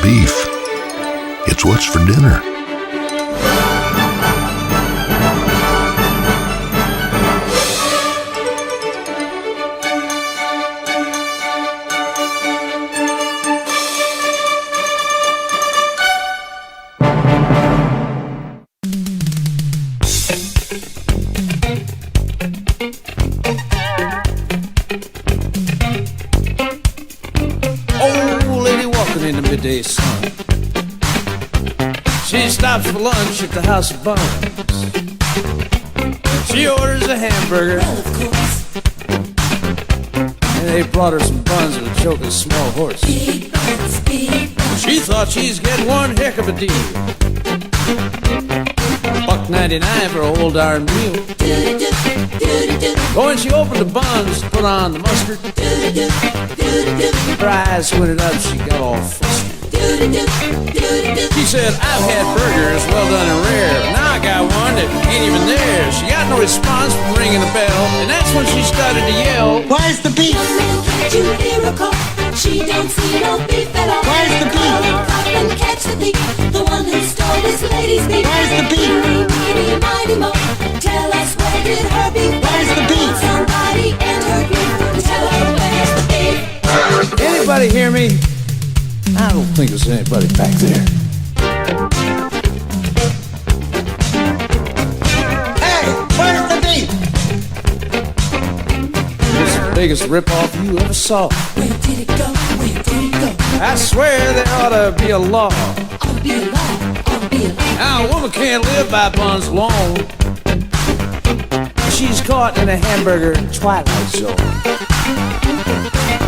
beef. It's what's for dinner. Old lady walking in the midday sun. She stops for lunch at the House of Buns. She orders a hamburger, Well, of course, and they brought her some buns and a choke of small horse. big buns, big buns. She thought she's getting one heck of a deal. $1.99 for a whole darn meal. Do-do-do, do-do-do, Oh, and she opened the buns, put on the mustard. do-do-do, do-do-do, Her eyes squinted up, she got all flustered. do-do-do, do-do-do. She said, I've had burgers, well done and rare. Now I got one that ain't even there. She got no response from ringing the bell, and that's when she started to yell. Where's the beef? Young man, can't you hear her call? She don't see no beef at all. Where's the beef? Call and cop and catch the thief, the one who stole this lady's beef. Where's the beef? Eeny, meeny, miny, mo. Tell us where did her beef go? Where's the beef? Somebody enter here. Tell her where's the beef. Anybody hear me? I don't think there's anybody back there. Hey, where's the beef? It's the biggest ripoff you ever saw. Where did it go? Where did it go? I swear there ought to be a law. Ought to be a law. Ought to be a law. Now a woman can't live by buns alone. She's caught in a hamburger twilight zone.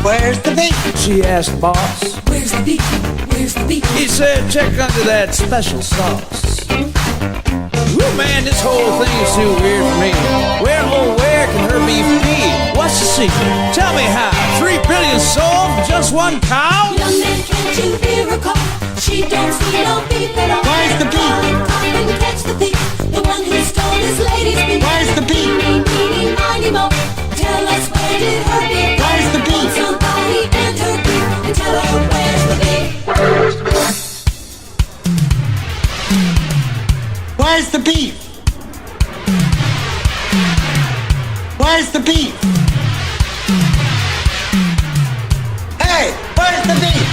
Where's the beef? She asked boss. Where's the beef? Where's the beef? He said, check under that special sauce. Ooh, man, this whole thing is too weird for me. Where can her beef be? What's the secret? Tell me how. 3 billion sold for just one cow? Young man, can't you hear her call? She don't see no beef at all. Where's the beef? Call and cop and catch the thief, the one who stole this lady's beef. Where's the beef? Eeny, meeny, miny, mo. Tell us where did her beef go? Where's the beef? Somebody enter beef and tell her where's the beef. Where's the beef? Where's the beef? Hey, where's the beef?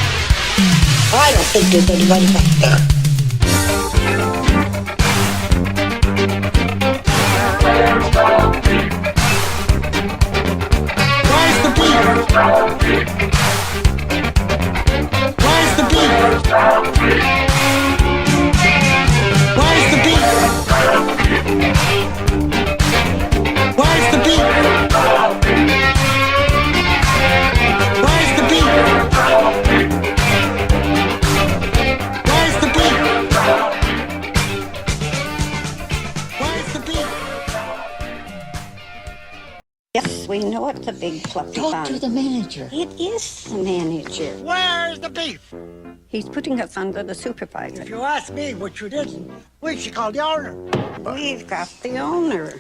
I don't think there's anybody back there. Where's the beef? Where's the beef? Where's the beef? Where's the beef? Where's the beef? Where's the beef? Where's the beef? Yes, we know it's a big fluffy Talk bun. to the manager. It is the manager. Where's the beef? He's putting us under the supervisor. If you ask me, which you didn't, we should call the owner. We've got the owner.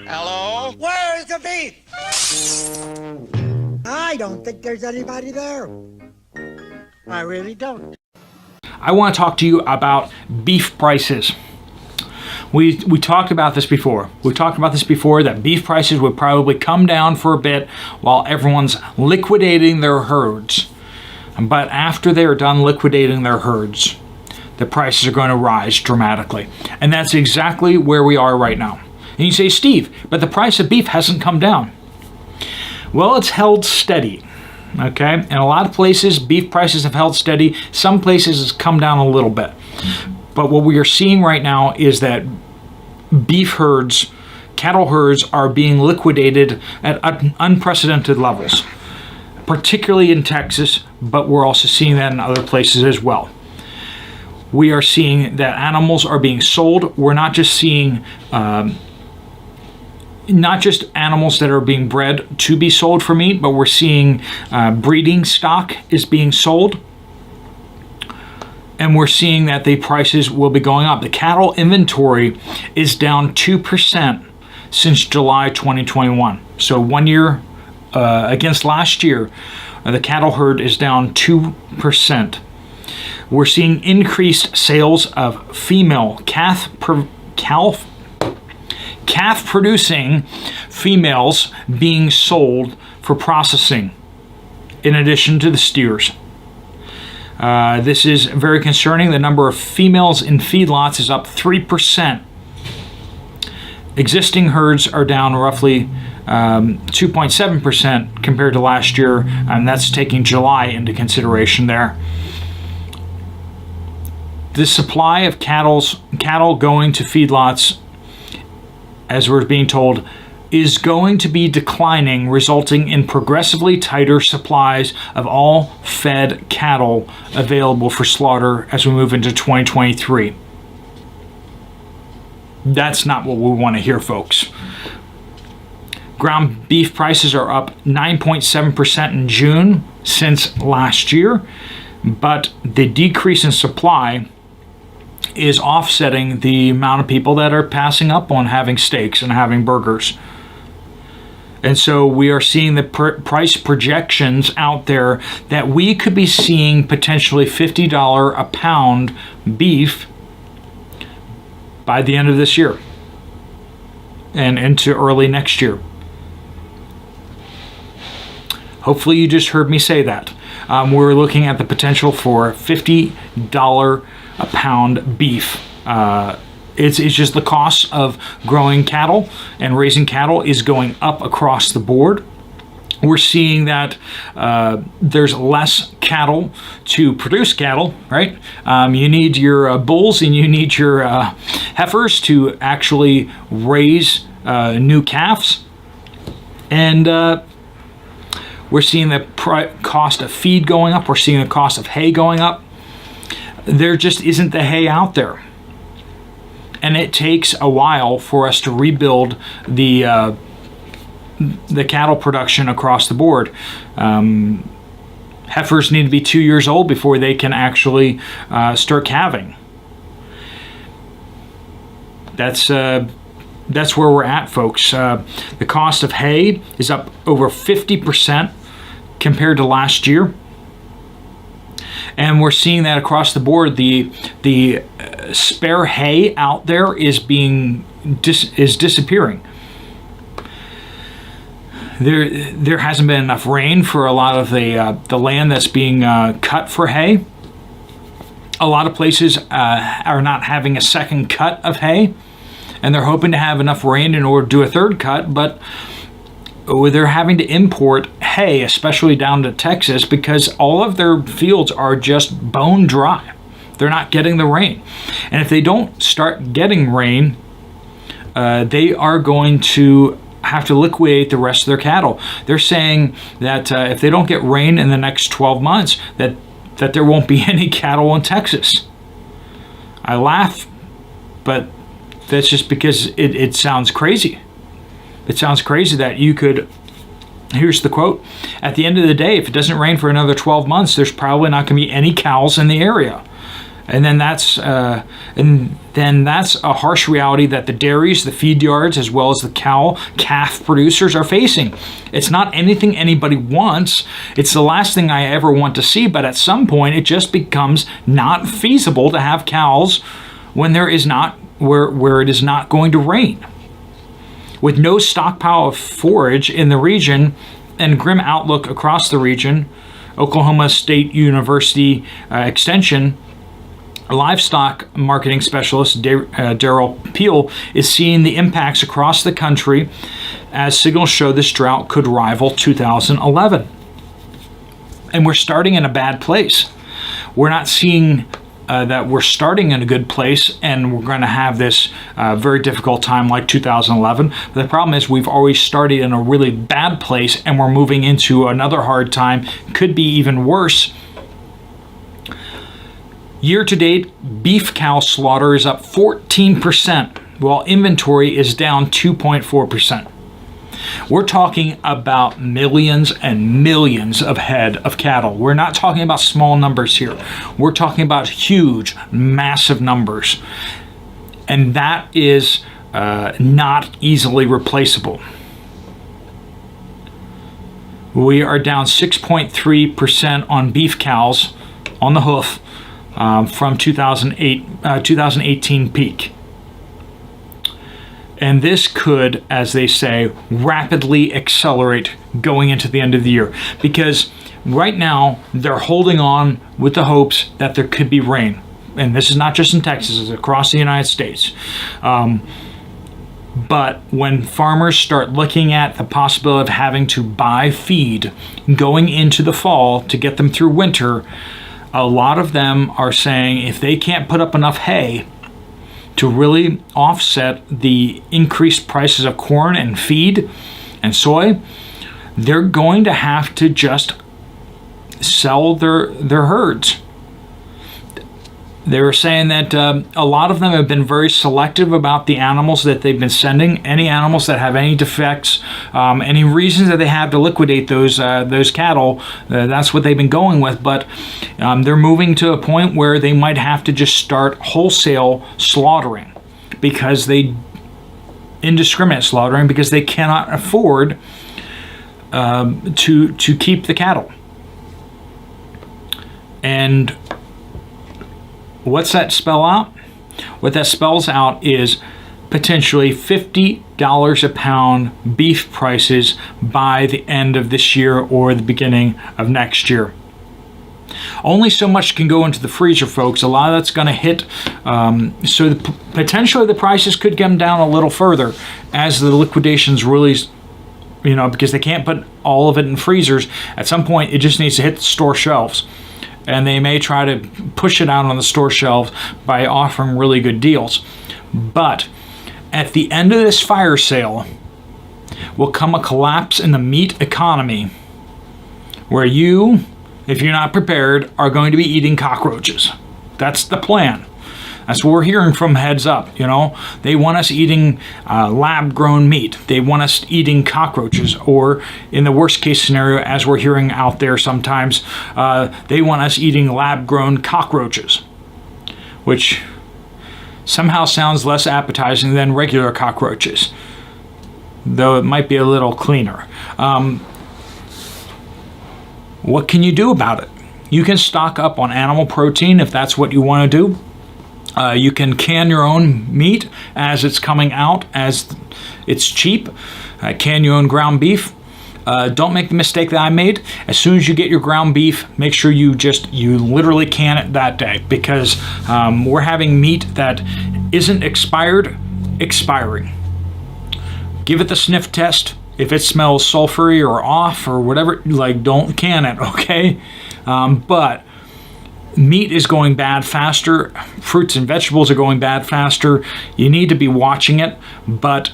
Hello? Where's the beef? I don't think there's anybody there. I really don't. I want to talk to you about beef prices. We talked about this before. We talked about this before, that beef prices would probably come down for a bit while everyone's liquidating their herds. But after they're done liquidating their herds, the prices are going to rise dramatically. And that's exactly where we are right now. And you say, Steve, but the price of beef hasn't come down. Well, it's held steady. Okay, in a lot of places, beef prices have held steady. Some places it's come down a little bit. But what we are seeing right now is that beef herds, cattle herds, are being liquidated at unprecedented levels, particularly in Texas, but we're also seeing that in other places as well. We are seeing that animals are being sold. We're not just seeing not just animals that are being bred to be sold for meat, but we're seeing breeding stock is being sold. And we're seeing that the prices will be going up. The cattle inventory is down 2% since July 2021. So 1 year against last year, The cattle herd is down 2%. We're seeing increased sales of female calf-producing females being sold for processing, in addition to the steers. This is very concerning. The number of females in feedlots is up 3%. Existing herds are down roughly 2.7% compared to last year, and that's taking July into consideration there. The supply of cattle going to feedlots, as we're being told, is going to be declining, resulting in progressively tighter supplies of all fed cattle available for slaughter as we move into 2023. That's not what we want to hear, folks. Ground beef prices are up 9.7% in June since last year, but the decrease in supply is offsetting the amount of people that are passing up on having steaks and having burgers. And so we are seeing the price projections out there that we could be seeing potentially $50 a pound beef by the end of this year and into early next year. Hopefully you just heard me say that. We're looking at the potential for $50 a pound beef. It's just the cost of growing cattle and raising cattle is going up across the board. We're seeing that there's less cattle to produce cattle, right? You need your bulls and you need your heifers to actually raise new calves. And we're seeing the cost of feed going up. We're seeing the cost of hay going up. There just isn't the hay out there. And it takes a while for us to rebuild the cattle production across the board. Heifers need to be 2 years old before they can actually start calving. That's where we're at, folks. The cost of hay is up over 50% compared to last year. And we're seeing that across the board. The spare hay out there is disappearing. There hasn't been enough rain for a lot of the land that's being cut for hay. A lot of places are not having a second cut of hay, and they're hoping to have enough rain in order to do a third cut, but they're having to import hay, especially down to Texas, because all of their fields are just bone dry. They're not getting the rain. And if they don't start getting rain, they are going to have to liquidate the rest of their cattle. They're saying that if they don't get rain in the next 12 months, that there won't be any cattle in Texas. I laugh, but that's just because it sounds crazy. It sounds crazy that you could, here's the quote, at the end of the day, if it doesn't rain for another 12 months, there's probably not going to be any cows in the area. And then that's a harsh reality that the dairies, the feed yards, as well as the calf producers are facing. It's not anything anybody wants. It's the last thing I ever want to see, but at some point it just becomes not feasible to have cows when there is not where it is not going to rain. With no stockpile of forage in the region and grim outlook across the region, Oklahoma State University Extension livestock marketing specialist Daryl Peel is seeing the impacts across the country as signals show this drought could rival 2011. And we're starting in a bad place. We're not seeing that we're starting in a good place and we're going to have this very difficult time like 2011. But the problem is we've always started in a really bad place and we're moving into another hard time. Could be even worse. Year to date, beef cow slaughter is up 14%, while inventory is down 2.4%. We're talking about millions and millions of head of cattle. We're not talking about small numbers here. We're talking about huge, massive numbers. And that is not easily replaceable. We are down 6.3% on beef cows on the hoof from 2018 peak. And this could, as they say, rapidly accelerate going into the end of the year. Because right now, they're holding on with the hopes that there could be rain. And this is not just in Texas, it's across the United States. But when farmers start looking at the possibility of having to buy feed going into the fall to get them through winter, a lot of them are saying if they can't put up enough hay to really offset the increased prices of corn and feed and soy, they're going to have to just sell their herds. They were saying that a lot of them have been very selective about the animals that they've been sending. Any animals that have any defects, any reasons that they have to liquidate those cattle, that's what they've been going with. But they're moving to a point where they might have to just start wholesale slaughtering indiscriminate slaughtering because they cannot afford to keep the cattle. And what's that spell out? What that spells out is potentially $50 a pound beef prices by the end of this year or the beginning of next year. Only so much can go into the freezer, folks. A lot of that's going to hit. So potentially the prices could come down a little further as the liquidations really, because they can't put all of it in freezers. At some point, it just needs to hit the store shelves. And they may try to push it out on the store shelves by offering really good deals. But at the end of this fire sale will come a collapse in the meat economy where you, if you're not prepared, are going to be eating cockroaches. That's the plan. That's what we're hearing from Heads Up. They want us eating lab-grown meat. They want us eating cockroaches, or in the worst-case scenario, as we're hearing out there sometimes, they want us eating lab-grown cockroaches, which somehow sounds less appetizing than regular cockroaches, though it might be a little cleaner. What can you do about it? You can stock up on animal protein if that's what you want to do. You can can your own meat as it's coming out, as it's cheap. Can your own ground beef. Don't make the mistake that I made. As soon as you get your ground beef, make sure you literally can it that day, because we're having meat that isn't expiring. Give it the sniff test. If it smells sulfury or off or whatever, don't can it, okay? But meat is going bad faster. Fruits and vegetables are going bad faster. You need to be watching it, but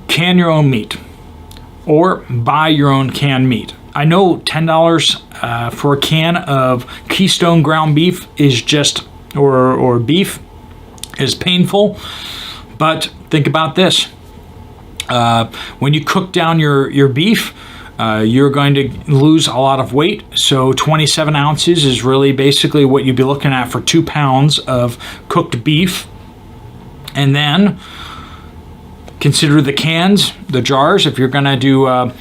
can your own meat or buy your own canned meat. I know $10 for a can of Keystone ground beef is or beef is painful, but think about this. When you cook down your beef, you're going to lose a lot of weight. So 27 ounces is really basically what you'd be looking at for 2 pounds of cooked beef. And then consider the cans, the jars. If you're going to do a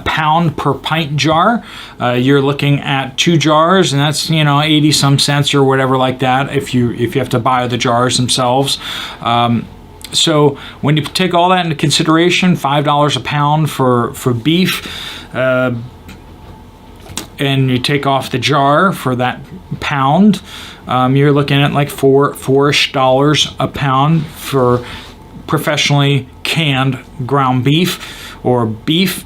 pound per pint jar, you're looking at 2 jars, and that's 80 some cents or whatever like that if you have to buy the jars themselves. So when you take all that into consideration, $5 a pound for beef, and you take off the jar for that pound, you're looking at like $4-ish a pound for professionally canned ground beef or beef.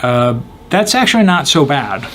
That's actually not so bad.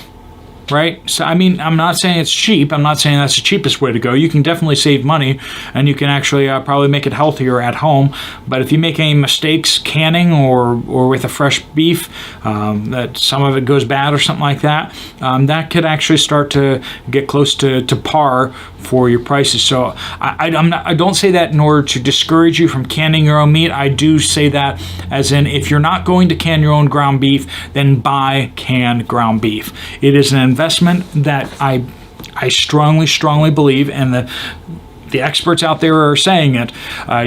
Right? So, I'm not saying it's cheap. I'm not saying that's the cheapest way to go. You can definitely save money, and you can actually probably make it healthier at home. But if you make any mistakes canning or with a fresh beef, that some of it goes bad or something like that, that could actually start to get close to par for your prices. So I don't say that in order to discourage you from canning your own meat. I do say that as in, if you're not going to can your own ground beef, then buy canned ground beef. It is an investment that I strongly believe, and the experts out there are saying it,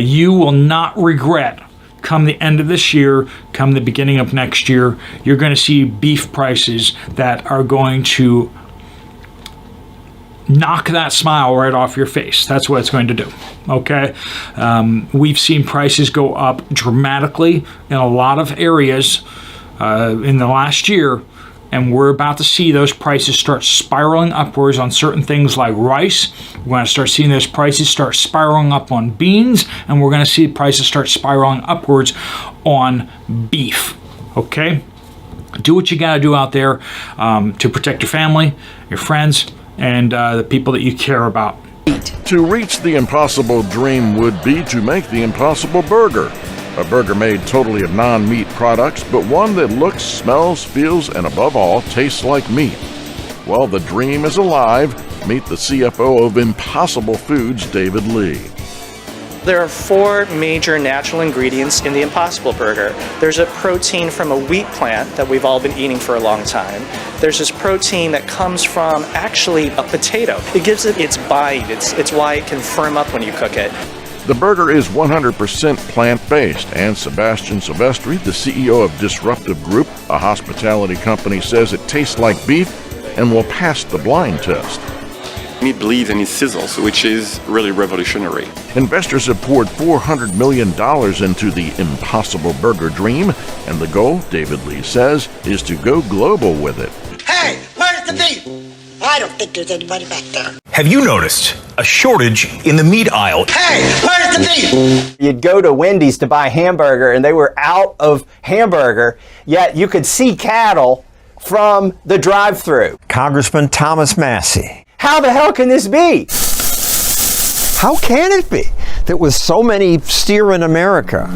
you will not regret come the end of this year, come the beginning of next year, you're going to see beef prices that are going to knock that smile right off your face. That's what it's going to do. Okay? We've seen prices go up dramatically in a lot of areas in the last year, and we're about to see those prices start spiraling upwards on certain things like rice. We're going to start seeing those prices start spiraling up on beans, and we're going to see prices start spiraling upwards on beef. Okay? Do what you got to do out there to protect your family, your friends, and the people that you care about. To reach the impossible dream would be to make the Impossible Burger. A burger made totally of non-meat products, but one that looks, smells, feels, and above all, tastes like meat. Well, the dream is alive. Meet the CFO of Impossible Foods, David Lee. There are 4 major natural ingredients in the Impossible Burger. There's a protein from a wheat plant that we've all been eating for a long time. There's this protein that comes from actually a potato. It gives it its bite. It's why it can firm up when you cook it. The burger is 100% plant-based, and Sebastian Silvestri, the CEO of Disruptive Group, a hospitality company, says it tastes like beef and will pass the blind test. Meat bleeds and it sizzles, which is really revolutionary. Investors have poured $400 million into the Impossible Burger dream, and the goal, David Lee says, is to go global with it. Hey, where's the beef? I don't think there's anybody back there. Have you noticed a shortage in the meat aisle? Hey, where's the beef? You'd go to Wendy's to buy a hamburger and they were out of hamburger, yet you could see cattle from the drive-thru. Congressman Thomas Massie. How the hell can this be? How can it be that with so many steer in America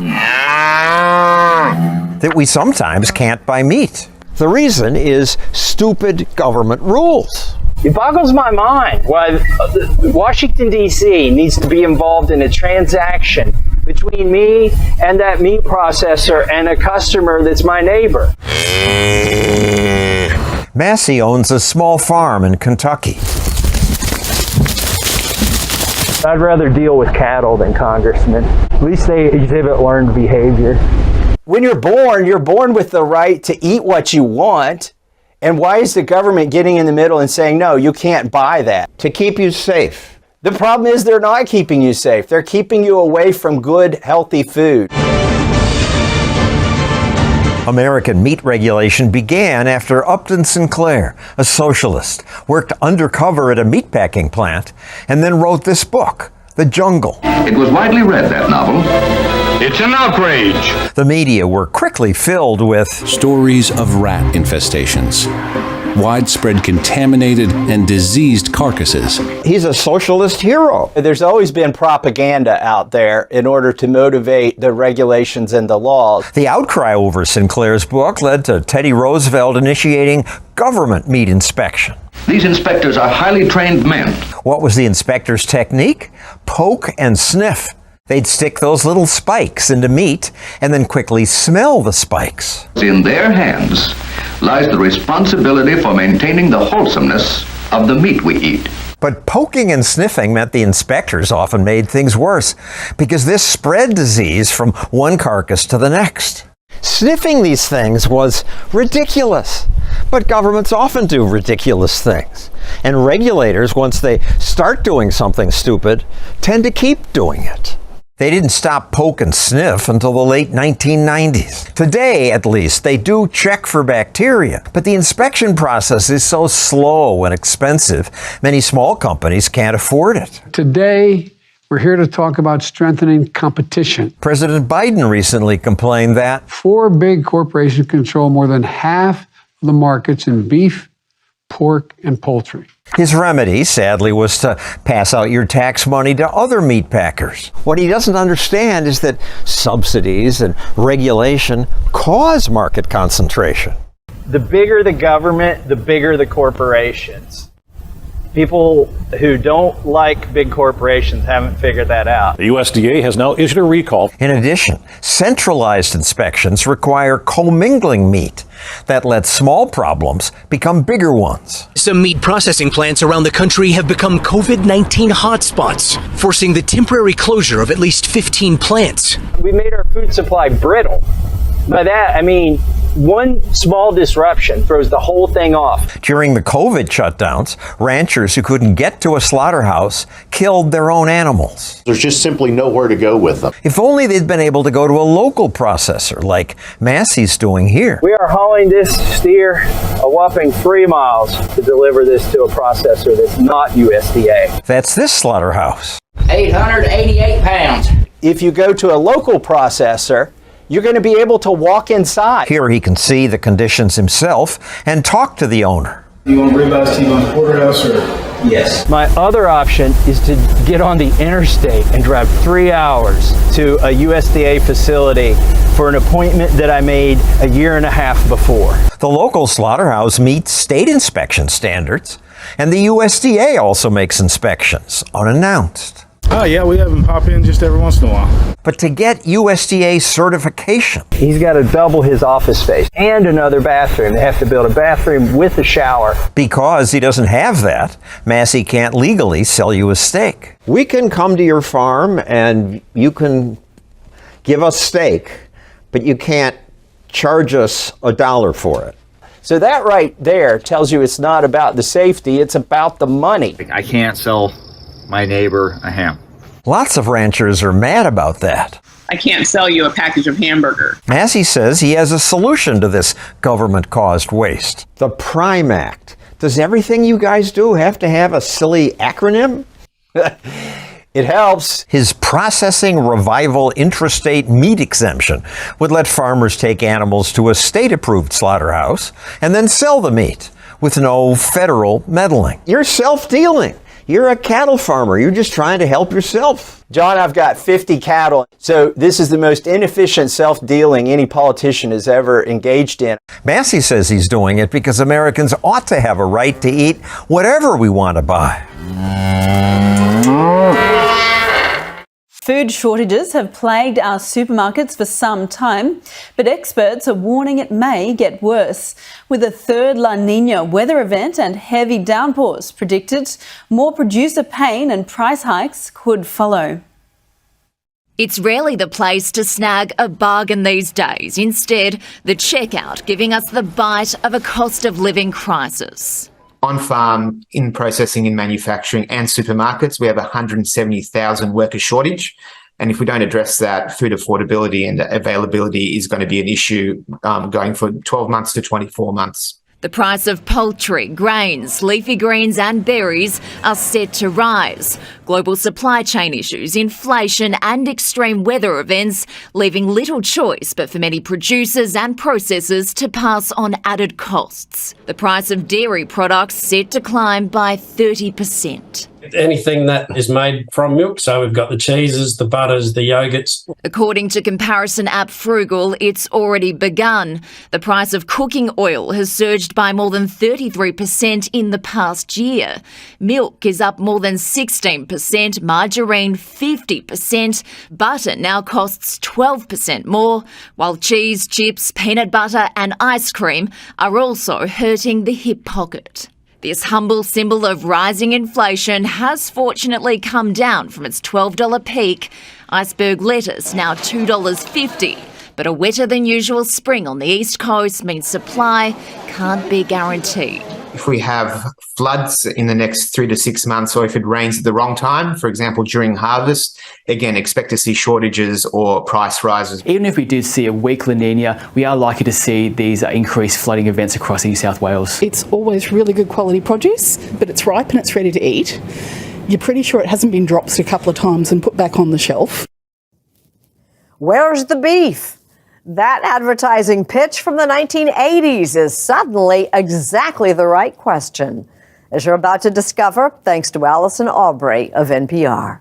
that we sometimes can't buy meat? The reason is stupid government rules. It boggles my mind why Washington, D.C. needs to be involved in a transaction between me and that meat processor and a customer that's my neighbor. Massie owns a small farm in Kentucky. I'd rather deal with cattle than congressmen. At least they exhibit learned behavior. When you're born with the right to eat what you want. And why is the government getting in the middle and saying, no, you can't buy that? To keep you safe. The problem is they're not keeping you safe. They're keeping you away from good, healthy food. American meat regulation began after Upton Sinclair, a socialist, worked undercover at a meatpacking plant and then wrote this book, The Jungle. It was widely read, that novel. It's an outrage. The media were quickly filled with stories of rat infestations, widespread contaminated and diseased carcasses. He's a socialist hero. There's always been propaganda out there in order to motivate the regulations and the laws. The outcry over Sinclair's book led to Teddy Roosevelt initiating government meat inspection. These inspectors are highly trained men. What was the inspector's technique? Poke and sniff. They'd stick those little spikes into meat and then quickly smell the spikes. In their hands lies the responsibility for maintaining the wholesomeness of the meat we eat. But poking and sniffing meant the inspectors often made things worse because this spread disease from one carcass to the next. Sniffing these things was ridiculous. But governments often do ridiculous things. And regulators, once they start doing something stupid, tend to keep doing it. They didn't stop poke and sniff until the late 1990s. Today, at least, they do check for bacteria, but the inspection process is so slow and expensive, many small companies can't afford it. Today, we're here to talk about strengthening competition. President Biden recently complained that 4 big corporations control more than half of the markets in beef, pork, and poultry. His remedy, sadly, was to pass out your tax money to other meat packers. What he doesn't understand is that subsidies and regulation cause market concentration. The bigger the government, the bigger the corporations. People who don't like big corporations haven't figured that out. The USDA has now issued a recall. In addition, centralized inspections require commingling meat that lets small problems become bigger ones. Some meat processing plants around the country have become COVID-19 hotspots, forcing the temporary closure of at least 15 plants. We made our food supply brittle. By that, I mean one small disruption throws the whole thing off. During the COVID shutdowns, ranchers who couldn't get to a slaughterhouse killed their own animals. There's just simply nowhere to go with them. If only they'd been able to go to a local processor like Massey's doing here. We are hauling this steer a whopping 3 miles to deliver this to a processor that's not USDA. That's this slaughterhouse. 888 pounds. If you go to a local processor, you're going to be able to walk inside. Here he can see the conditions himself and talk to the owner. You want ribeyes T-bone porterhouse or? Yes. My other option is to get on the interstate and drive 3 hours to a USDA facility for an appointment that I made a year and a half before. The local slaughterhouse meets state inspection standards, and the USDA also makes inspections unannounced. Oh yeah, we have them pop in just every once in a while. But to get USDA certification, he's got to double his office space and another bathroom. They have to build a bathroom with a shower. Because he doesn't have that, Massey can't legally sell you a steak. We can come to your farm and you can give us steak, but you can't charge us $1 for it. So that right there tells you it's not about the safety, it's about the money. I can't sell my neighbor a ham. Lots of ranchers are mad about that. I can't sell you a package of hamburger. Massey says he has a solution to this government-caused waste. The PRIME Act. Does everything you guys do have to have a silly acronym? It helps. His Processing Revival Intrastate Meat Exemption would let farmers take animals to a state-approved slaughterhouse and then sell the meat with no federal meddling. You're self-dealing. You're a cattle farmer. You're just trying to help yourself. John, I've got 50 cattle. So this is the most inefficient self-dealing any politician has ever engaged in. Massey says he's doing it because Americans ought to have a right to eat whatever we want to buy. Food shortages have plagued our supermarkets for some time, but experts are warning it may get worse. With a third La Niña weather event and heavy downpours predicted, more producer pain and price hikes could follow. It's rarely the place to snag a bargain these days. Instead, the checkout giving us the bite of a cost of living crisis. On farm, in processing, in manufacturing and supermarkets, we have 170,000 worker shortage. And if we don't address that, food affordability and availability is going to be an issue going for 12 months to 24 months. The price of poultry, grains, leafy greens and berries are set to rise. Global supply chain issues, inflation and extreme weather events leaving little choice but for many producers and processors to pass on added costs. The price of dairy products set to climb by 30%. Anything that is made from milk, so we've got the cheeses, the butters, the yogurts. According to comparison app Frugal, it's already begun. The price of cooking oil has surged by more than 33% in the past year. Milk is up more than 16%, margarine 50%, butter now costs 12% more, while cheese, chips, peanut butter and ice cream are also hurting the hip pocket. This humble symbol of rising inflation has fortunately come down from its $12 peak. Iceberg lettuce now $2.50, but a wetter than usual spring on the East Coast means supply can't be guaranteed. If we have floods in the next 3 to 6 months, or if it rains at the wrong time, for example, during harvest, again, expect to see shortages or price rises. Even if we did see a weak La Niña, we are likely to see these increased flooding events across New South Wales. It's always really good quality produce, but it's ripe and it's ready to eat. You're pretty sure it hasn't been dropped a couple of times and put back on the shelf. Where's the beef? That advertising pitch from the 1980s is suddenly exactly the right question, as you're about to discover, thanks to Allison Aubrey of NPR.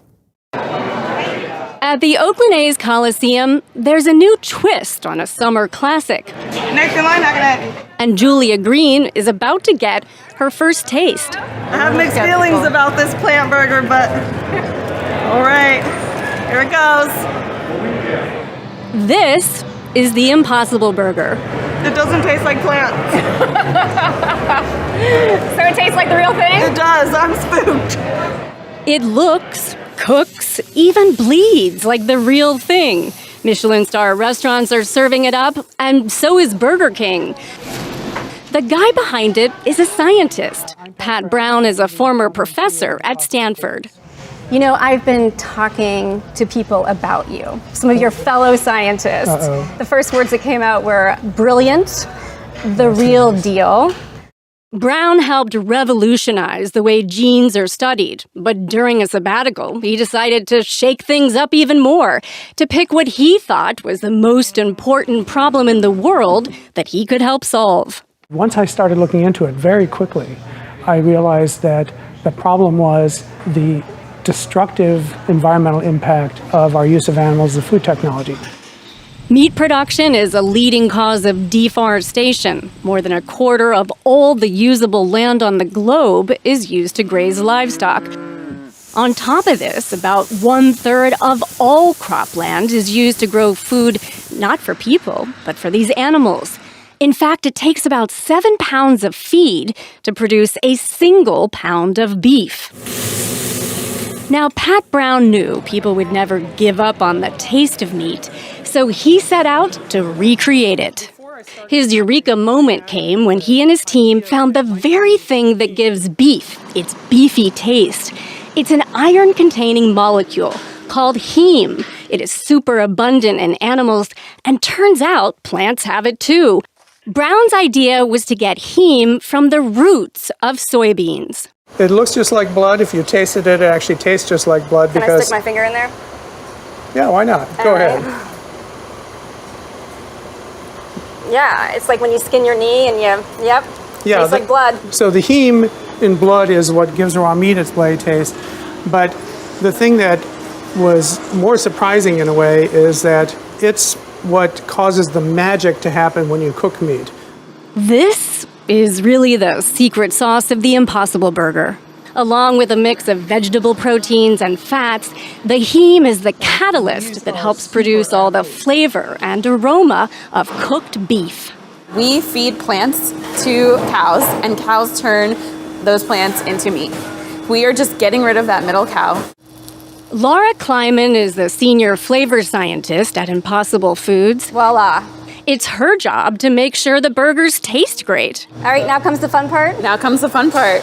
At the Oakland A's Coliseum, there's a new twist on a summer classic. Next in line, how can I have you? And Julia Green is about to get her first taste. I have mixed feelings about this plant burger, but all right, here it goes. This is the Impossible Burger. It doesn't taste like plants. So it tastes like the real thing? It does. I'm spooked. It looks, cooks, even bleeds like the real thing. Michelin star restaurants are serving it up, and so is Burger King. The guy behind it is a scientist. Pat Brown is a former professor at Stanford. You know, I've been talking to people about you, some of your fellow scientists. Uh-oh. The first words that came out were brilliant, the real deal. Brown helped revolutionize the way genes are studied, but during a sabbatical, he decided to shake things up even more, to pick what he thought was the most important problem in the world that he could help solve. Once I started looking into it very quickly, I realized that the problem was the destructive environmental impact of our use of animals as food technology. Meat production is a leading cause of deforestation. More than a quarter of all the usable land on the globe is used to graze livestock. On top of this, about 1/3 of all cropland is used to grow food not for people, but for these animals. In fact, it takes about 7 pounds of feed to produce a single pound of beef. Now, Pat Brown knew people would never give up on the taste of meat, so he set out to recreate it. His eureka moment came when he and his team found the very thing that gives beef its beefy taste. It's an iron-containing molecule called heme. It is super abundant in animals, and turns out plants have it too. Brown's idea was to get heme from the roots of soybeans. It looks just like blood. If you tasted it, it actually tastes just like blood. Can I stick my finger in there? Yeah, why not? Go ahead. Yeah, it's like when you skin your knee and tastes like blood. So the heme in blood is what gives raw meat its blade taste. But the thing that was more surprising in a way is that it's what causes the magic to happen when you cook meat. This is really the secret sauce of the Impossible Burger. Along with a mix of vegetable proteins and fats, the heme is the catalyst that helps produce all the flavor and aroma of cooked beef. We feed plants to cows, and cows turn those plants into meat. We are just getting rid of that middle cow. Laura Kleiman is the senior flavor scientist at Impossible Foods. Voila. It's her job to make sure the burgers taste great. All right, now comes the fun part. Now comes the fun part.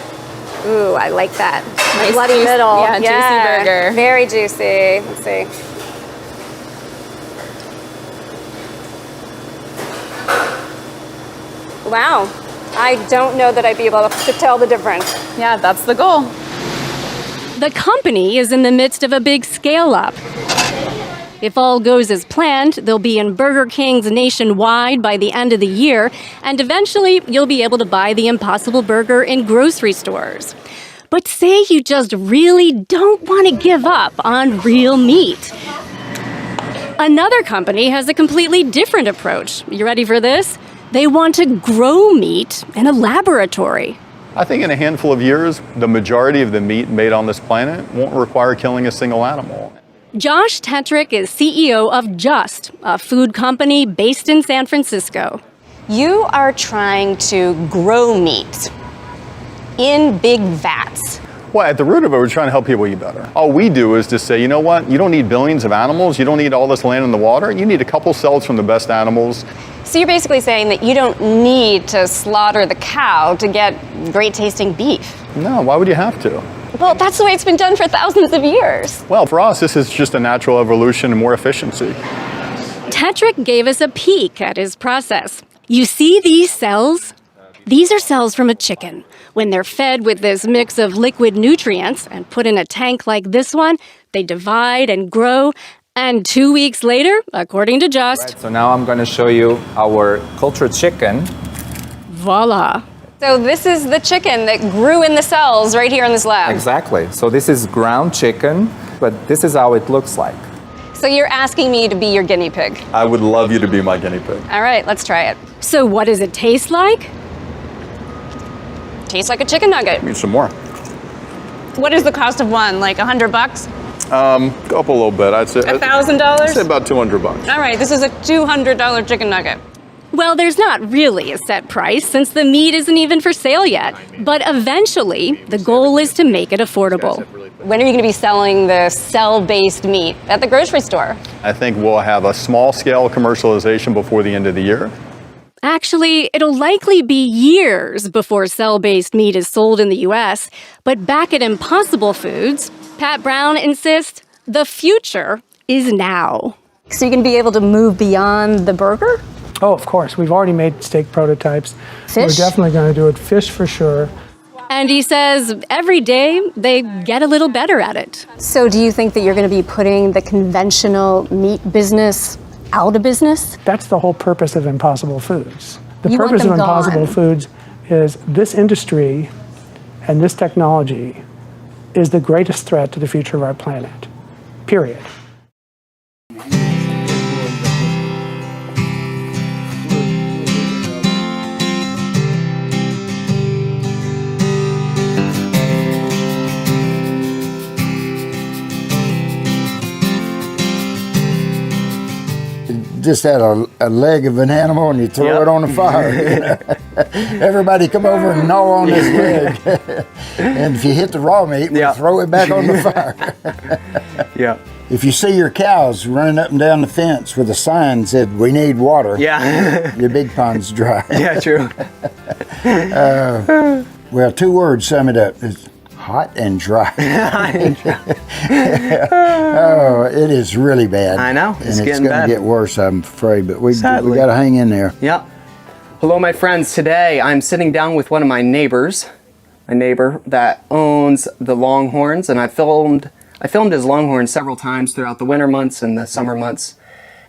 Ooh, I like that. Nice bloody juice, middle. Yeah, juicy burger. Very juicy. Let's see. Wow. I don't know that I'd be able to tell the difference. Yeah, that's the goal. The company is in the midst of a big scale-up. If all goes as planned, they'll be in Burger Kings nationwide by the end of the year, and eventually you'll be able to buy the Impossible Burger in grocery stores. But say you just really don't want to give up on real meat. Another company has a completely different approach. You ready for this? They want to grow meat in a laboratory. I think in a handful of years, the majority of the meat made on this planet won't require killing a single animal. Josh Tetrick is CEO of Just, a food company based in San Francisco. You are trying to grow meat in big vats. Well, at the root of it, we're trying to help people eat better. All we do is just say, you know what? You don't need billions of animals. You don't need all this land and the water. You need a couple cells from the best animals. So you're basically saying that you don't need to slaughter the cow to get great tasting beef. No, why would you have to? Well, that's the way it's been done for thousands of years. Well, for us, this is just a natural evolution and more efficiency. Tetrick gave us a peek at his process. You see these cells? These are cells from a chicken. When they're fed with this mix of liquid nutrients and put in a tank like this one, they divide and grow. And 2 weeks later, according to Just... Right, so now I'm going to show you our cultured chicken. Voila. So this is the chicken that grew in the cells right here in this lab. Exactly. So this is ground chicken, but this is how it looks like. So you're asking me to be your guinea pig. I would love you to be my guinea pig. All right, let's try it. So what does it taste like? Tastes like a chicken nugget. Need some more. What is the cost of one? Like $100? Go up a little bit. I'd say $1,000? I'd say about $200. All right, this is a $200 chicken nugget. Well, there's not really a set price since the meat isn't even for sale yet. But eventually, the goal is to make it affordable. When are you going to be selling the cell-based meat at the grocery store? I think we'll have a small-scale commercialization before the end of the year. Actually, it'll likely be years before cell-based meat is sold in the U.S., but back at Impossible Foods, Pat Brown insists the future is now. So you can be able to move beyond the burger? Oh, of course. We've already made steak prototypes. Fish? We're definitely going to do it. Fish for sure. And he says every day they get a little better at it. So do you think that you're going to be putting the conventional meat business out of business? That's the whole purpose of Impossible Foods. The You want purpose of them Impossible gone. Foods is this industry and this technology is the greatest threat to the future of our planet. Period. Just had a leg of an animal and you throw it on the fire. Everybody come over and gnaw on this leg. And if you hit the raw meat, we throw it back on the fire. If you see your cows running up and down the fence with a sign that said, "We need water," your big pond's dry. True. Well, 2 words sum it up. It's hot and dry. Oh, it is really bad. I know. It's getting going bad. to get worse, I'm afraid, but we got Sadly. to hang in there. Yep. Hello, my friends. Today I'm sitting down with one of my neighbors, a neighbor that owns the Longhorns, and I filmed his Longhorns several times throughout the winter months and the summer months.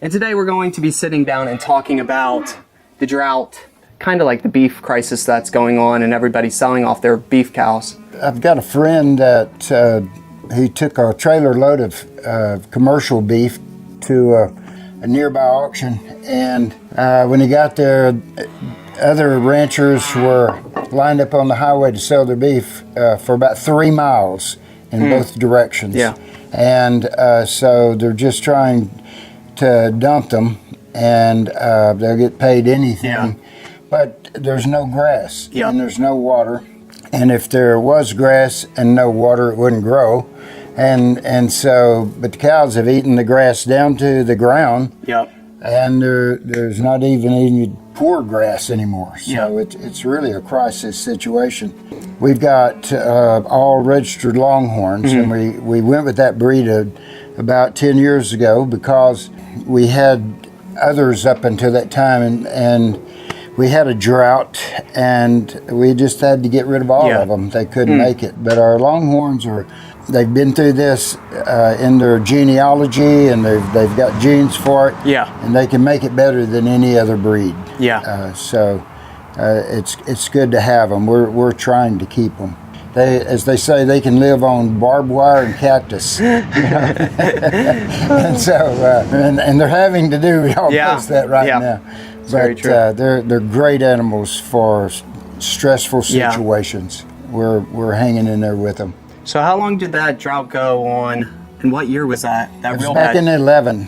And today we're going to be sitting down and talking about the drought, kind of like the beef crisis that's going on and everybody's selling off their beef cows. I've got a friend that he took a trailer load of commercial beef to a nearby auction, and when he got there, other ranchers were lined up on the highway to sell their beef for about 3 miles in both directions. And so they're just trying to dump them, and they'll get paid anything. But there's no grass and there's no water. And if there was grass and no water, it wouldn't grow. And so, but the cows have eaten the grass down to the ground. And there's not even any poor grass anymore. So it's really a crisis situation. We've got all registered Longhorns, and we went with that breed about 10 years ago because we had others up until that time, and we had a drought, and we just had to get rid of all of them. They couldn't make it. But our Longhorns they've been through this in their genealogy, and they've got genes for it. And they can make it better than any other breed. So it's good to have them. We're trying to keep them. As they say, they can live on barbed wire and cactus. And so, and they're having to do almost that right now. But they're great animals for stressful situations. We're hanging in there with them. So how long did that drought go on, and what year was that? It was back in 11.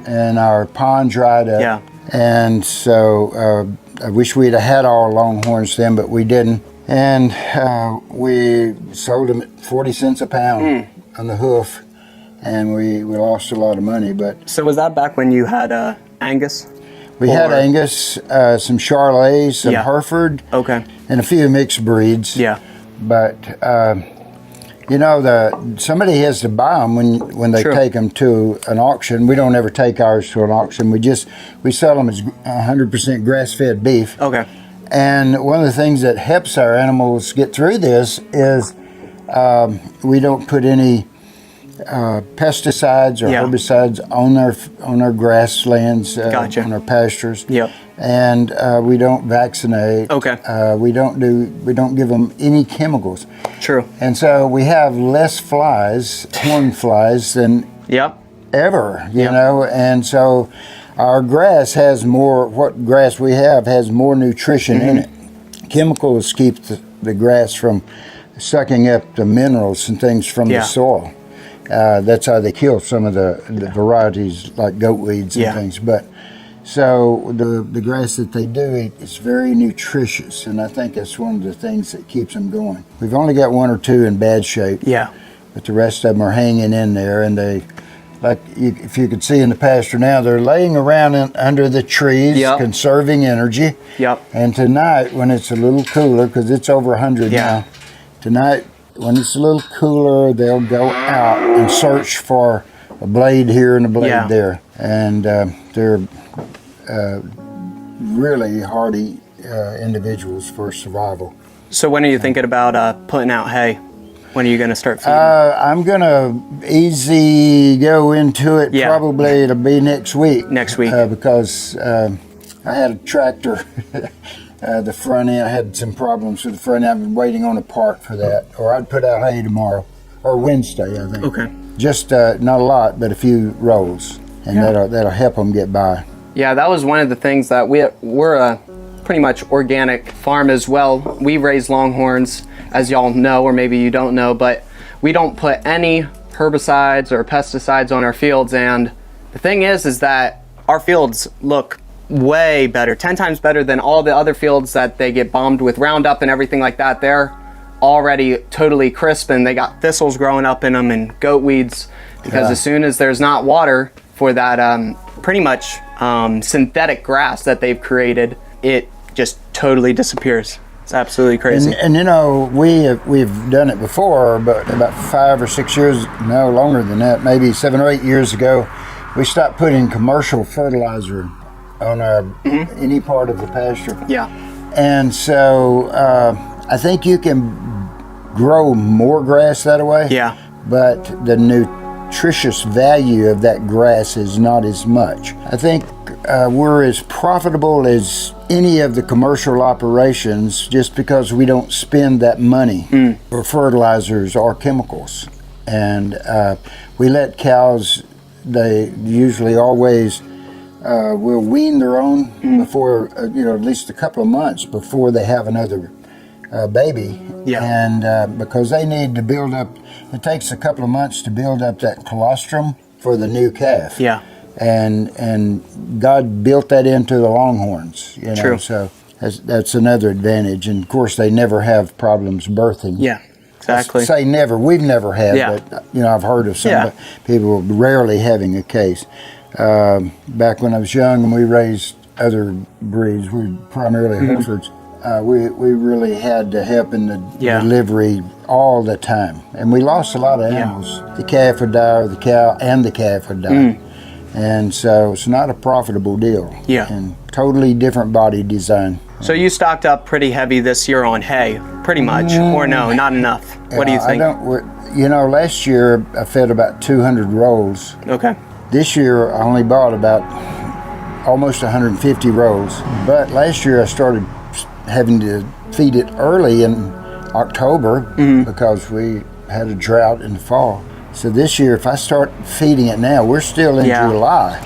And our pond dried up. And so I wish we'd have had all Longhorns then, but we didn't. And we sold them at 40 cents a pound on the hoof, and we lost a lot of money. But so was that back when you had Angus? We had Angus, some Charolais, some Hereford, and a few mixed breeds. But you know, somebody has to buy them when they take them to an auction. We don't ever take ours to an auction. We sell them as 100% grass-fed beef. And one of the things that helps our animals get through this is we don't put any pesticides or herbicides on their grasslands, on our pastures. And we don't vaccinate. We don't give them any chemicals. And so we have less flies, horn flies, than ever. You know, and so our grass has more. What grass we have has more nutrition in it. Chemicals keep the grass from sucking up the minerals and things from the soil. That's how they kill some of the varieties like goat weeds and things. But so the grass that they do eat is very nutritious, and I think that's one of the things that keeps them going. We've only got 1 or 2 in bad shape. Yeah. But the rest of them are hanging in there, and they, if you could see in the pasture now, they're laying around under the trees, conserving energy. Yep. And tonight, when it's a little cooler, because it's over 100 now, tonight, when it's a little cooler, they'll go out and search for a blade here and a blade there. And they're really hardy individuals for survival. So when are you thinking about putting out hay? When are you going to start feeding? I'm going to easy go into it. Probably it'll be next week. Next week. Because I had a tractor, the front end, I had some problems with the front end. I've been waiting on a part for that. Or I'd put out hay tomorrow, or Wednesday, I think. Okay. Just not a lot, but a few rolls. And that'll help them get by. Yeah, that was one of the things that we're a pretty much organic farm as well. We raise longhorns, as y'all know, or maybe you don't know, but we don't put any herbicides or pesticides on our fields. And the thing is that our fields look way better, 10 times better than all the other fields that they get bombed with Roundup and everything like that. They're already totally crisp, and they got thistles growing up in them and goat weeds, because as soon as there's not water for that pretty much synthetic grass that they've created, it just totally disappears. It's absolutely crazy. And you know, we've done it before, but about 5 or 6 years, no longer than that, maybe 7 or 8 years ago, we stopped putting commercial fertilizer on any part of the pasture. Yeah. And so I think you can grow more grass that way. Yeah. But the nutritious value of that grass is not as much. I think we're as profitable as any of the commercial operations just because we don't spend that money for fertilizers or chemicals. And we let cows, they usually always will wean their own before, at least a couple of months before they have another baby. Yeah. And because they need to build up, it takes a couple of months to build up that colostrum for the new calf. Yeah. And God built that into the Longhorns, True. So that's another advantage. And of course, they never have problems birthing. Yeah, exactly. I say never. We've never had, Yeah. but I've heard of some people rarely having a case. Back when I was young and we raised other breeds, we primarily Herefords. We really had to help in the delivery all the time, and we lost a lot of animals. The calf would die, or the cow and the calf would die. And so it's not a profitable deal. Yeah. And totally different body design. So you stocked up pretty heavy this year on hay, pretty much, or no, not enough? What do you think? Last year I fed about 200 rolls. Okay. This year I only bought about almost 150 rolls. But last year I started having to feed it early in October because we had a drought in the fall. So this year, if I start feeding it now, we're still in July.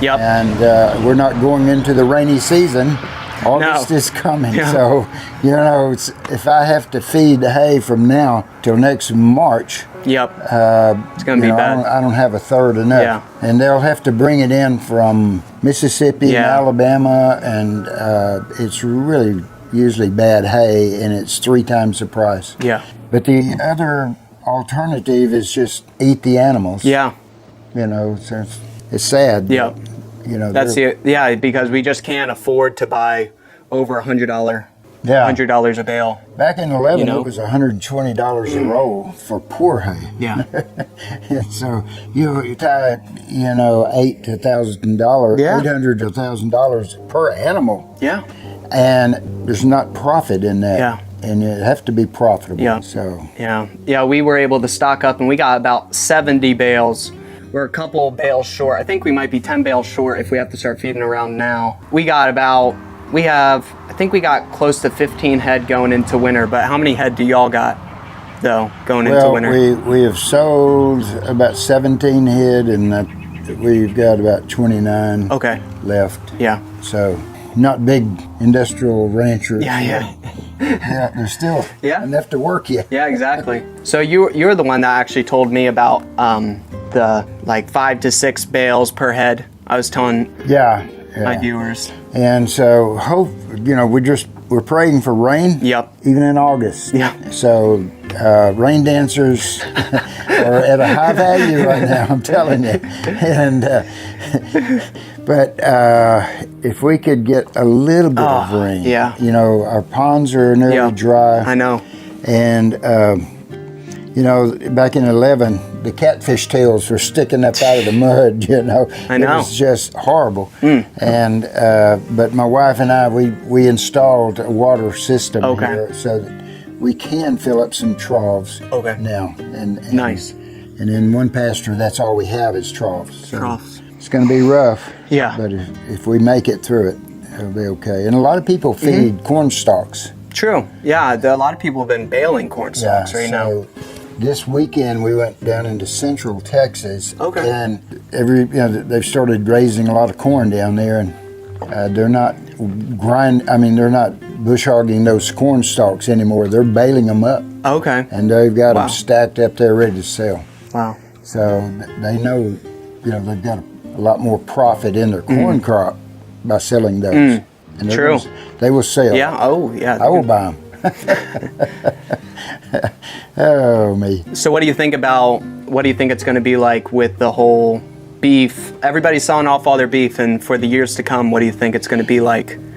Yep. And we're not going into the rainy season. August is coming. Yeah. So, if I have to feed the hay from now till next March, it's going to be bad. I don't have a third enough. Yeah. And they'll have to bring it in from Mississippi and Alabama, and it's really usually bad hay, and it's 3 times the price. Yeah. But the other alternative is just eat the animals. Yeah. So it's sad. Yeah. That's because we just can't afford to buy over $100 a bale. Back in 11, it was $120 a roll for poor hay. Yeah. And so you tie, $800 to $1,000 per animal. Yeah. And there's not profit in that. Yeah. And it have to be profitable. Yeah. So. Yeah, we were able to stock up, and we got about 70 bales. We're a couple bales short. I think we might be 10 bales short if we have to start feeding around now. I think we got close to 15 head going into winter, but how many head do y'all got, though, going into winter? We have sold about 17 head, and we've got about 29 left. Yeah. So, not big industrial ranchers. Yeah. Yeah, there's still enough to work you. Yeah, exactly. So you're the one that actually told me about the like 5 to 6 bales per head. I was telling my viewers. And so we're praying for rain. Yep. Even in August. Yeah. So rain dancers are at a high value right now, I'm telling you. And but if we could get a little bit of rain, our ponds are nearly dry. I know. And back in 11, the catfish tails were sticking up out of the mud. I know. It was just horrible. And but my wife and I, we installed a water system here so that we can fill up some troughs now. And nice. And in one pasture, that's all we have is troughs. So troughs. It's going to be rough. Yeah. But if we make it through it, it'll be okay. And a lot of people feed corn stalks. True. Yeah, a lot of people have been baling corn stalks right now. This weekend we went down into central Texas, and they've started raising a lot of corn down there, and they're not they're not bush hogging those corn stalks anymore. They're baling them up. Okay. And they've got them stacked up there ready to sell. Wow. So they know, they've got a lot more profit in their corn crop by selling those. And True. They will sell. Yeah. Oh, yeah. I will buy them. Oh, me. So what do you think it's going to be like with the whole beef? Everybody's selling off all their beef, and for the years to come, what do you think it's going to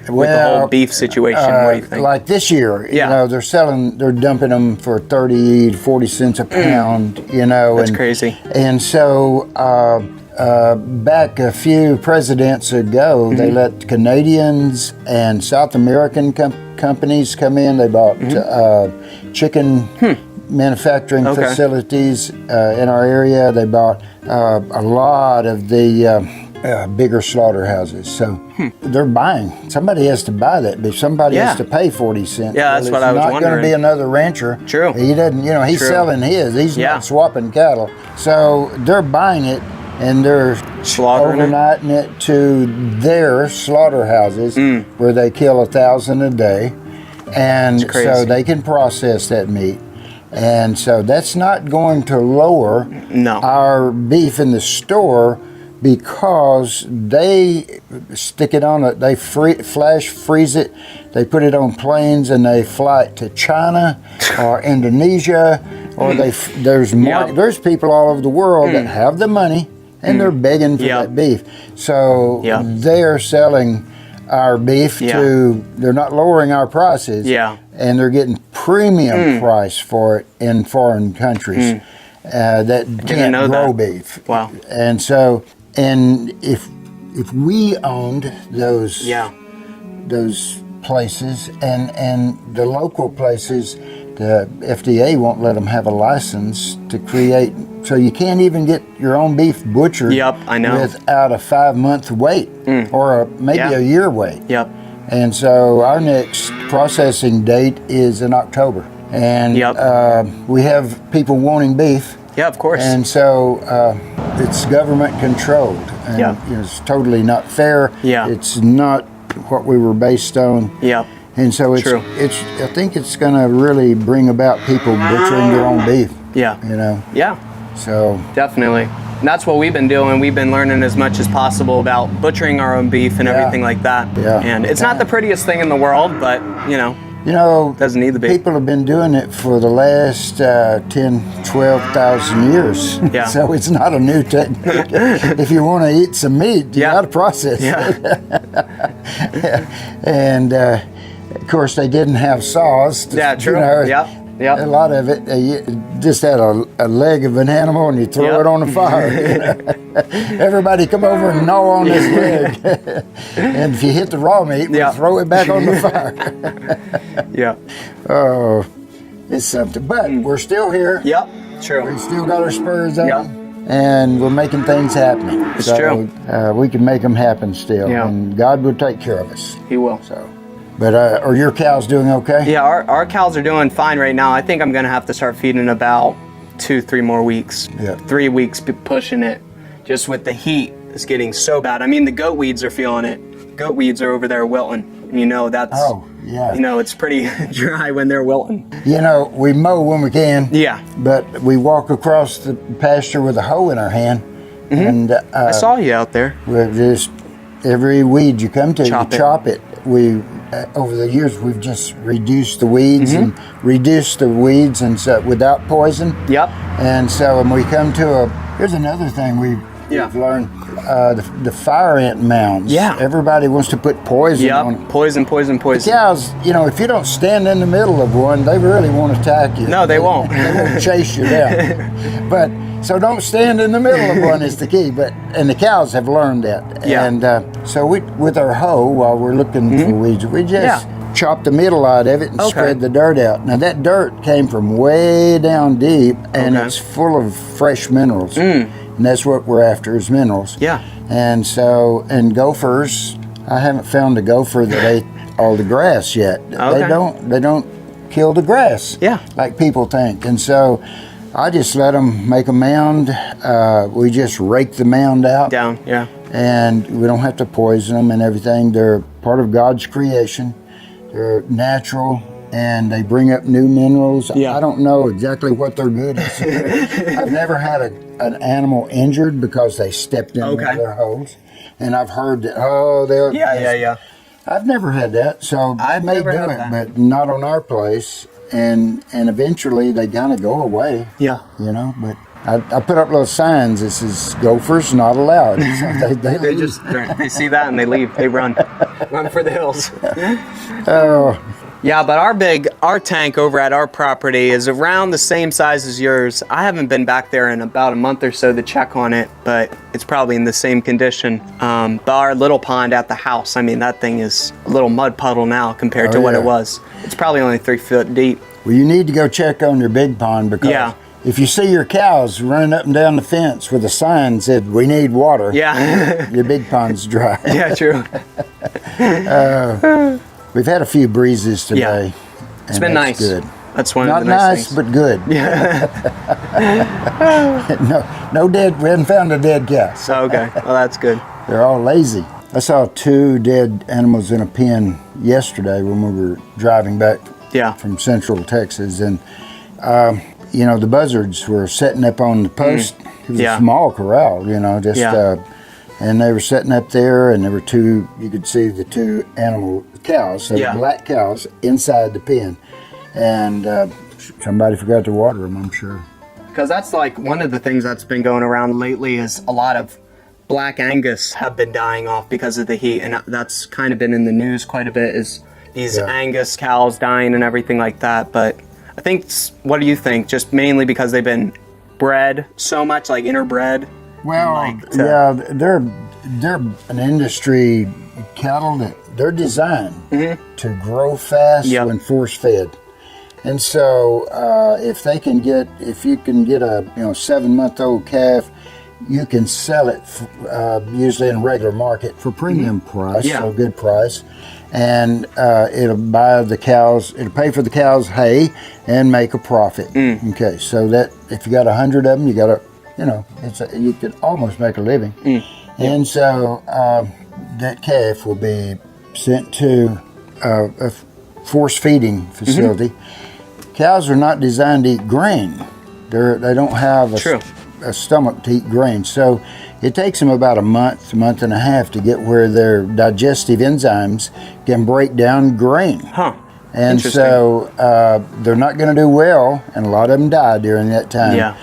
with the whole beef situation? What do you think? Like this year, they're dumping them for 30 to 40 cents a pound, That's crazy. And so back a few presidents ago, they let Canadians and South American companies come in. They bought chicken manufacturing facilities in our area. They bought a lot of the bigger slaughterhouses. So they're buying. Somebody has to buy that, but somebody has to pay 40 cents. Yeah, that's what I was wondering. It's not going to be another rancher. True. He doesn't, he's selling his. He's not swapping cattle. So they're buying it, and they're overnighting it to their slaughterhouses where they kill 1,000 a day. And so they can process that meat. And so that's not going to lower our beef in the store, because they stick it on they flash freeze it, they put it on planes, and they fly it to China or Indonesia, or there's people all over the world that have the money, and they're begging for that beef. So they're selling our beef they're not lowering our prices, and they're getting premium price for it in foreign countries that can't grow beef. Wow. And so, if we owned those places and the local places, the FDA won't let them have a license to create. So you can't even get your own beef butchered without a 5-month wait or maybe a year wait. Yep. And so our next processing date is in October. And we have people wanting beef. Yeah, of course. And so it's government controlled. And it's totally not fair. Yeah. It's not what we were based on. Yeah. And so I think it's going to really bring about people butchering their own beef. Yeah. Yeah. So definitely. And that's what we've been doing. We've been learning as much as possible about butchering our own beef and everything like that. Yeah. And it's not the prettiest thing in the world, but doesn't need to be. People have been doing it for the last 10, 12,000 years. Yeah. So it's not a new technique. If you want to eat some meat, you got to process it. And of course, they didn't have saws. True. A lot of it, you just had a leg of an animal, and you throw it on the fire. Everybody come over and gnaw on this leg. And if you hit the raw meat, we throw it back on the fire. Oh, it's something. But we're still here. Yep, true. We still got our spurs on. And we're making things happen. It's true. We can make them happen still. Yeah. And God will take care of us. He will. So. But are your cows doing okay? Yeah, our cows are doing fine right now. I think I'm going to have to start feeding in about 2-3 more weeks. 3 weeks pushing it. Just with the heat, it's getting so bad. I mean, the goat weeds are feeling it. Goat weeds are over there wilting. That's Yeah. You know, it's pretty dry when they're wilting. You know, we mow when we can. Yeah. But we walk across the pasture with a hoe in our hand. And I saw you out there. We're just, every weed you come to, Chop you chop it. We, over the years, we've just reduced the weeds and and so without poison. Yep. And so when we come to here's another thing we've learned, the fire ant mounds. Yeah. Everybody wants to put poison on it. Poison. The cows, you know, if you don't stand in the middle of one, they really won't attack you. No, they won't. They won't chase you down. But so don't stand in the middle of one is the key. And the cows have learned that. Yeah. And so with our hoe, while we're looking for weeds, we just chop the middle out of it and spread the dirt out. Now that dirt came from way down deep, and it's full of fresh minerals. And that's what we're after is minerals. Yeah. And so, and gophers, I haven't found a gopher that ate all the grass yet. Okay. They don't kill the grass. Yeah. Like people think. And so I just let them make a mound. We just rake the mound out. Down, yeah. And we don't have to poison them and everything. They're part of God's creation. They're natural. And they bring up new minerals. Yeah. I don't know exactly what they're good at. I've never had an animal injured because they stepped in their holes. And I've heard that, they're... Yeah. I've never had that, so I may do it, but not on our place. And eventually they kind of go away. Yeah. You know, but I put up little signs. This is gophers not allowed. So they see that and they leave. They run for the hills. Oh. Yeah, but our tank over at our property is around the same size as yours. I haven't been back there in about a month or so to check on it, but it's probably in the same condition. But our little pond at the house, I mean, that thing is a little mud puddle now compared to what it was. It's probably only 3 foot deep. Well, you need to go check on your big pond because if you see your cows running up and down the fence with a sign that said, "We need water," your big pond's dry. Yeah, true. We've had a few breezes today. Yeah. It's been nice. Good. That's one Not of the nice things. But good. no dead. We haven't found a dead cow. Okay, well that's good. They're all lazy. I saw 2 dead animals in a pen yesterday when we were driving back from Central Texas, and you know, the buzzards were setting up on the post. It was a small corral, you know, just and they were setting up there, and there were 2. You could see the 2 animal cows, black cows, inside the pen, and somebody forgot to water them, I'm sure. Because that's like one of the things that's been going around lately is a lot of black Angus have been dying off because of the heat, and that's kind of been in the news quite a bit, is these Angus cows dying and everything like that. But I think, what do you think? Just mainly because they've been bred so much, like interbred? Well, they're an industry cattle that they're designed to grow fast when force fed. And so if you can get a 7-month-old calf, you can sell it usually in a regular market for premium price, so good price. And it'll pay for the cows' hay and make a profit. Okay, so that if you got 100 of them, you got you could almost make a living. And so that calf will be sent to a force feeding facility. Cows are not designed to eat grain. They don't have a stomach to eat grain. So it takes them about a month and a half to get where their digestive enzymes can break down grain. And so they're not going to do well, and a lot of them die during that time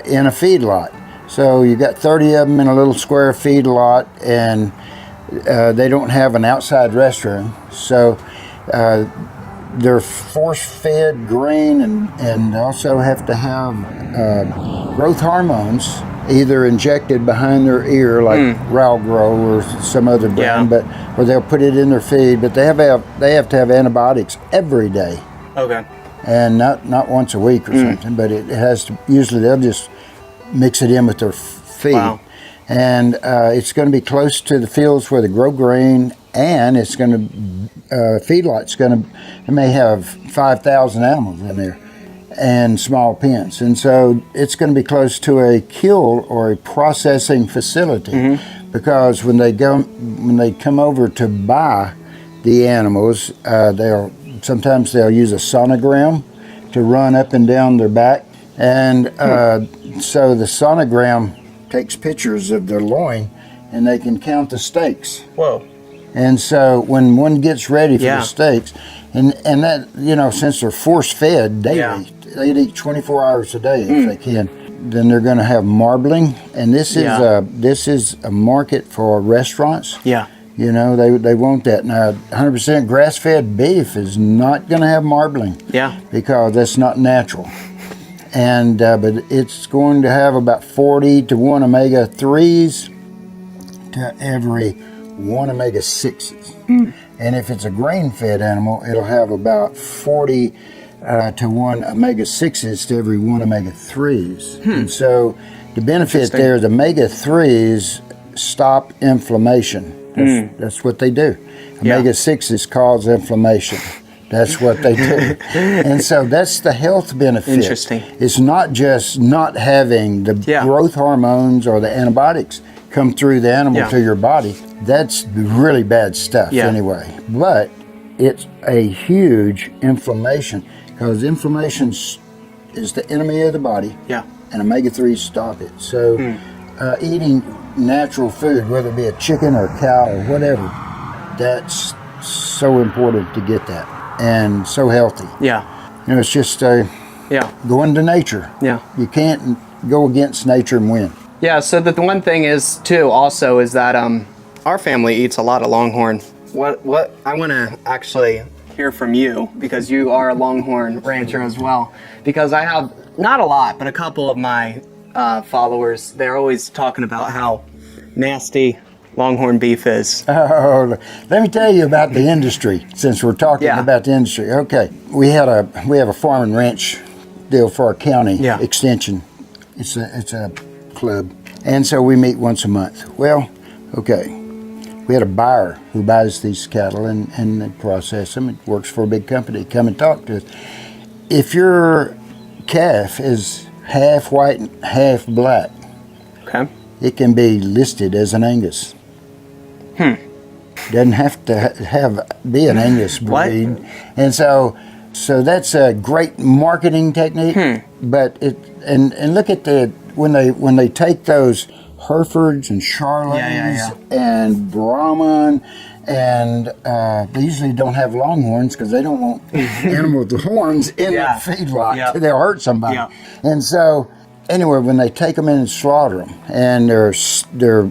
in a feedlot. So you got 30 of them in a little square feedlot, and they don't have an outside restroom. So they're force-fed grain, and also have to have growth hormones either injected behind their ear like Ralgro or some other brand, or they'll put it in their feed. But they have to have antibiotics every day. Okay. And not once a week or something, but it has to. Usually they'll just mix it in with their feed. Wow. And it's going to be close to the fields where they grow grain, and it's going to feedlot's going to. It may have 5,000 animals in there, and small pens, and so it's going to be close to a kill or a processing facility, because when they come over to buy the animals. Sometimes they'll use a sonogram to run up and down their back, and so the sonogram takes pictures of their loin, and they can count the steaks. Whoa. And so when one gets ready for the steaks, and that, you know, since they're force-fed daily, they eat 24 hours a day if they can, then they're going to have marbling, and this is a market for restaurants. Yeah. You know, they want that. Now, 100% grass-fed beef is not going to have marbling. Yeah. Because that's not natural. And but it's going to have about 40 to 1 omega-3s to every 1 omega-6s. And if it's a grain-fed animal, it'll have about 40 to 1 omega-6s to every 1 omega-3s. And so the benefit there is omega-3s stop inflammation. That's what they do. Omega-6s cause inflammation. That's what they do. And so that's the health benefit. Interesting. It's not just not having the growth hormones or the antibiotics come through the animal to your body. That's really bad stuff anyway. But it's a huge inflammation, because inflammation is the enemy of the body. Yeah. And omega-3s stop it. So eating natural food, whether it be a chicken or a cow or whatever, that's so important to get that, and so healthy. Yeah. You know, it's just going to nature. Yeah. You can't go against nature and win. Yeah, so the one thing is, too, also is that our family eats a lot of Longhorn. What I want to actually hear from you, because you are a Longhorn rancher as well, because I have, not a lot, but a couple of my followers, they're always talking about how nasty Longhorn beef is. Oh, let me tell you about the industry, since we're talking about the industry. Okay, we have a farm and ranch deal for our county extension. It's a club, and so we meet once a month. Well, okay, we had a buyer who buys these cattle and they process them. It works for a big company. Come and talk to us. If your calf is half white and half black, it can be listed as an Angus. Doesn't have to be an Angus breed. And so that's a great marketing technique. But and look at when they take those Herefords and Charolais and Brahman, and they usually don't have Longhorns because they don't want animals with horns in the feedlot. They'll hurt somebody. And so anyway, when they take them in and slaughter them, and they're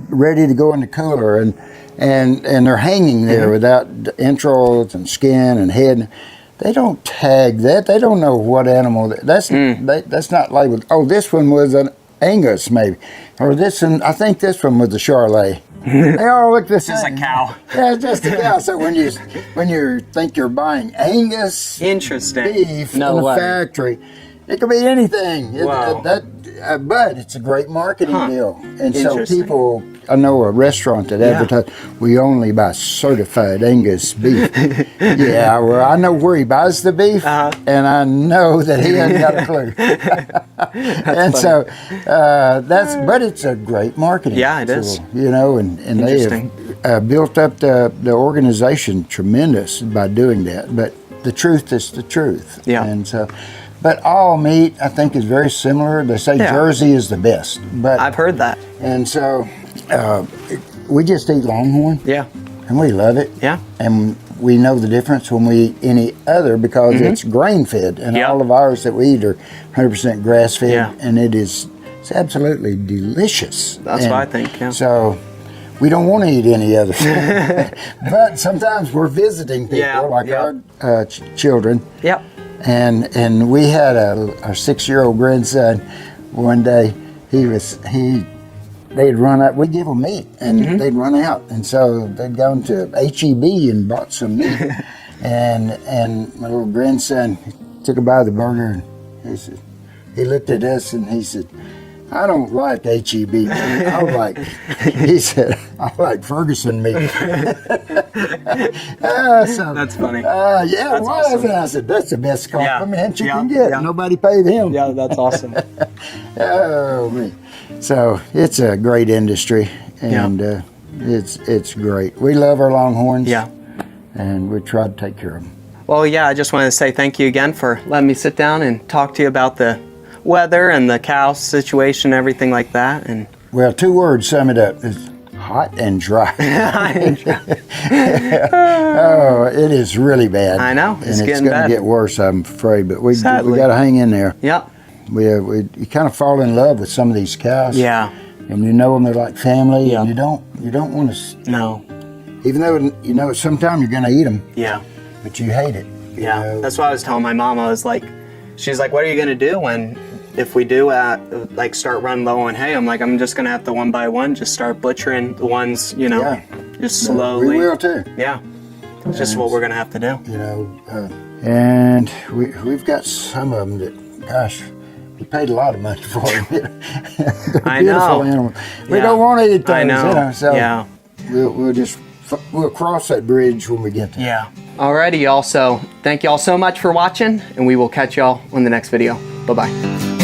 ready to go in the cooler, and they're hanging there without entrails and skin and head, they don't tag that. They don't know what animal that's not labeled. Oh, this one was an Angus maybe, or this one, I think this one was a Charolais. They all look the same. Just a cow. Yeah, it's just a cow. So when you think you're buying Angus beef in a factory, it could be anything. Wow. But it's a great marketing deal. And so people, I know a restaurant that advertises, we only buy certified Angus beef. Well, I know where he buys the beef, and I know that he hasn't got a clue. And so but it's a great marketing tool. It is. You know, and they have built up the organization tremendous by doing that. But the truth is the truth. Yeah. And so, but all meat, I think, is very similar. They say Jersey is the best. But I've heard that. And so we just eat Longhorn. Yeah. And we love it. Yeah. And we know the difference when we eat any other, because it's grain-fed. And all of ours that we eat are 100% grass-fed. Yeah. And it's absolutely delicious. That's what I think, So we don't want to eat any other. But sometimes we're visiting people, like our children. Yep. And we had our 6-year-old grandson one day. They'd run out. We'd give them meat, and they'd run out. And so they'd gone to H-E-B and bought some meat. and my little grandson took a bite of the burger, and he looked at us and he said, I don't like H-E-B. He said, I like Ferguson meat. That's funny. It was. Awesome. And I said, that's the best compliment you can get. Nobody paid him. Yeah, that's awesome. Oh, man. So it's a great industry, and it's great. We love our Longhorns. Yeah. and we try to take care of them. Well, yeah, I just wanted to say thank you again for letting me sit down and talk to you about the weather and the cow situation, everything like that. And well, 2 words sum it up: it's hot and dry. Oh, it is really bad. I know, it's and it's getting going bad. to get worse, I'm afraid. But we got Sadly. to hang in there. Yep. You kind of fall in love with some of these cows. Yeah. And you know them; they're like family. Yeah. And you don't want to. No. Even though you know sometime you're going to eat them. Yeah. But you hate it. Yeah. You know? That's what I was telling my mom. I was like, she's like, what are you going to do if we do like start running low on hay? I'm like, I'm just going to have to one by one just start butchering the ones, you know, just slowly. We will too. Yeah. It's just what we're going to have to do. You know, and we've got some of them that, gosh, we paid a lot of money for them. They're I beautiful know. animals. We Yeah. don't want to eat those. I know. You know, so yeah. we'll cross that bridge when we get there. Yeah. Alrighty, y'all. So thank y'all so much for watching, and we will catch y'all on the next video. Bye-bye.